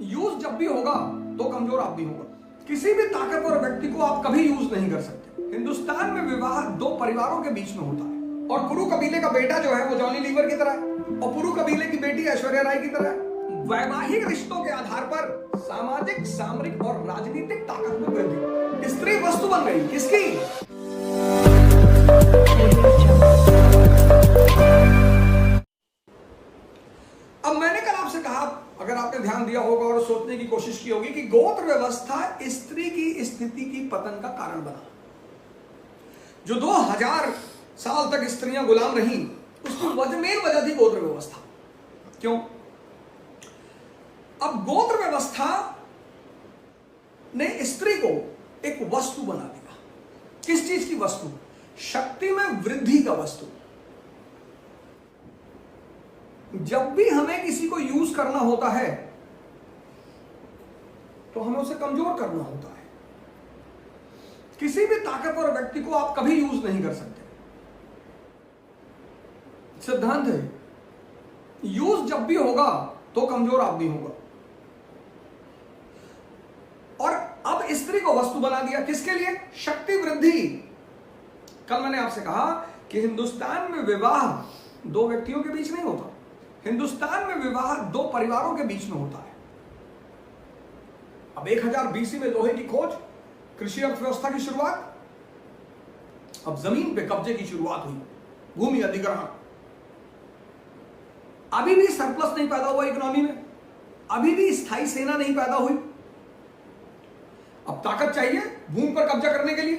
Use जब भी होगा तो कमजोर आप भी होगा। किसी भी ताकतवर व्यक्ति को आप कभी यूज नहीं कर सकते। हिंदुस्तान में विवाह दो परिवारों के बीच में होता है, और पुरु कबीले का बेटा जो है वो जॉनी लीवर की तरह है, और पुरु कबीले की बेटी ऐश्वर्या राय की तरह है। वैवाहिक रिश्तों के आधार पर सामाजिक, सामरिक और राजनीतिक ताकत में वृद्धि। स्त्री वस्तु बन गई किसकी? अब मैंने कल आपसे कहा, अगर आपने ध्यान दिया होगा और सोचने की कोशिश की होगी, कि गोत्र व्यवस्था स्त्री की स्थिति की पतन का कारण बना। जो 2000 साल तक स्त्रियां गुलाम रहीं, उसकी मेन वजह थी गोत्र व्यवस्था। क्यों? अब गोत्र व्यवस्था ने स्त्री को एक वस्तु बना दिया। किस चीज की वस्तु? शक्ति में वृद्धि का वस्तु। जब भी हमें किसी को यूज करना होता है तो हमें उसे कमजोर करना होता है। किसी भी ताकतवर व्यक्ति को आप कभी यूज नहीं कर सकते। सिद्धांत है, यूज जब भी होगा तो कमजोर आप भी होगा। और अब स्त्री को वस्तु बना दिया किसके लिए? शक्ति वृद्धि। कल मैंने आपसे कहा कि हिंदुस्तान में विवाह दो व्यक्तियों के बीच नहीं होता। हिंदुस्तान में विवाह दो परिवारों के बीच में होता है। अब 1000 BC में लोहे की खोज, कृषि अर्थव्यवस्था की शुरुआत, अब जमीन पे कब्जे की शुरुआत हुई, भूमि अधिग्रहण। अभी भी सरप्लस नहीं पैदा हुआ इकोनॉमी में, अभी भी स्थायी सेना नहीं पैदा हुई। अब ताकत चाहिए भूमि पर कब्जा करने के लिए।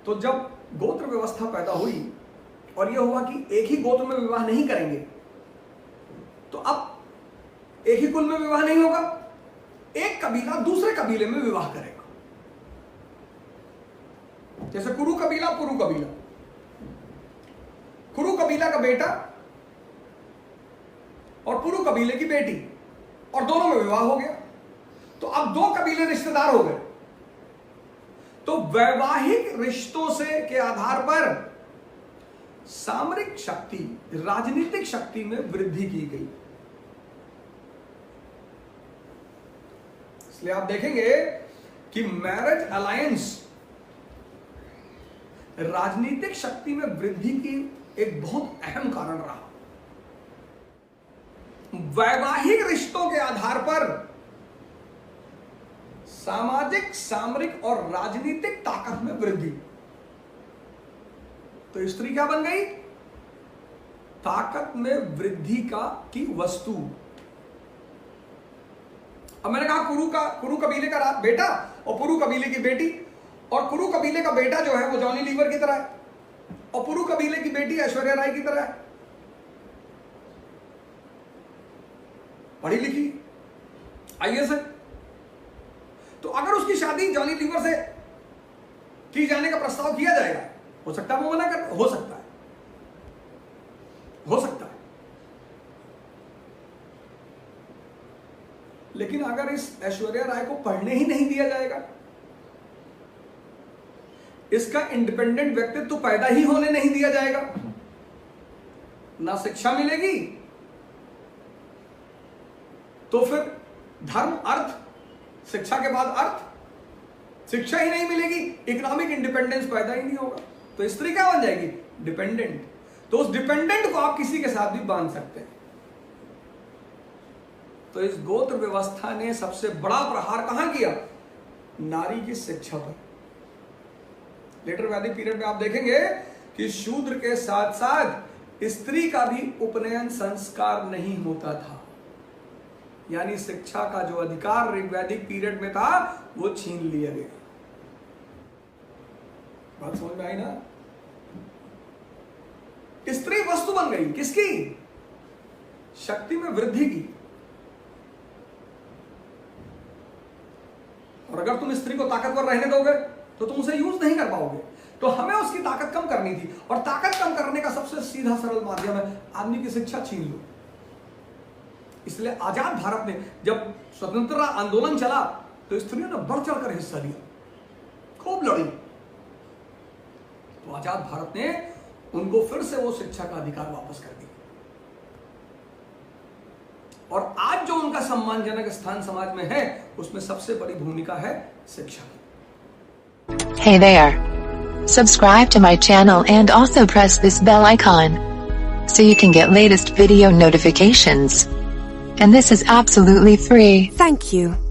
तो जब गोत्र व्यवस्था पैदा हुई और यह हुआ कि एक ही गोत्र में विवाह नहीं करेंगे, तो अब एक ही कुल में विवाह नहीं होगा, एक कबीला दूसरे कबीले में विवाह करेगा। जैसे कुरु कबीला, पुरु कबीला। कुरु कबीला का बेटा और पुरु कबीले की बेटी, और दोनों में विवाह हो गया, तो अब दो कबीले रिश्तेदार हो गए। तो वैवाहिक रिश्तों से के आधार पर सामरिक शक्ति, राजनीतिक शक्ति में वृद्धि की गई। इसलिए आप देखेंगे कि मैरिज अलायंस राजनीतिक शक्ति में वृद्धि की एक बहुत अहम कारण रहा। वैवाहिक रिश्तों के आधार पर सामाजिक, सामरिक और राजनीतिक ताकत में वृद्धि। तो स्त्री क्या बन गई? ताकत में वृद्धि की वस्तु। अब मैंने कहा कुरु कबीले का बेटा और पुरु कबीले की बेटी, और कुरु कबीले का बेटा जो है वो जॉनी लीवर की तरह है, और पुरु कबीले की बेटी ऐश्वर्या राय की तरह है, पढ़ी लिखी, IAS है। तो अगर उसकी शादी जॉनी लीवर से की जाने का प्रस्ताव किया जाएगा, हो सकता है वो मना कर, हो सकता है, हो सकता है। लेकिन अगर इस ऐश्वर्या राय को पढ़ने ही नहीं दिया जाएगा, इसका इंडिपेंडेंट व्यक्तित्व तो पैदा ही होने नहीं दिया जाएगा, ना शिक्षा मिलेगी, तो फिर धर्म, अर्थ, शिक्षा के बाद अर्थ, शिक्षा ही नहीं मिलेगी, इकोनॉमिक इंडिपेंडेंस पैदा ही नहीं होगा, तो स्त्री क्या बन जाएगी? डिपेंडेंट। तो उस डिपेंडेंट को आप किसी के साथ भी बांध सकते हैं। तो इस गोत्र व्यवस्था ने सबसे बड़ा प्रहार कहां किया? नारी की शिक्षा पर। लेटर वैदिक पीरियड में आप देखेंगे कि शूद्र के साथ साथ स्त्री का भी उपनयन संस्कार नहीं होता था। यानी शिक्षा का जो अधिकार ऋग्वैदिक पीरियड में था वो छीन लिया गया। बात समझ में आई ना? स्त्री वस्तु बन गई किसकी? शक्ति में वृद्धि की। और अगर तुम स्त्री को ताकतवर रहने दोगे तो तुम उसे यूज नहीं कर पाओगे। तो हमें उसकी ताकत कम करनी थी, और ताकत कम करने का सबसे सीधा सरल माध्यम है आदमी की शिक्षा छीन लो। इसलिए आजाद भारत में जब स्वतंत्रता आंदोलन चला तो स्त्रियों ने बढ़ चढ़कर हिस्सा लिया, खूब लड़ी। तो आजाद भारत ने उनको फिर से वो शिक्षा का अधिकार वापस कर दिया। और आज जो उनका सम्मानजनक स्थान समाज में है, उसमें सबसे बड़ी भूमिका है शिक्षा की। Hey there. Subscribe to my channel and also press this bell icon so you can get latest video notifications. And this is absolutely free. Thank you.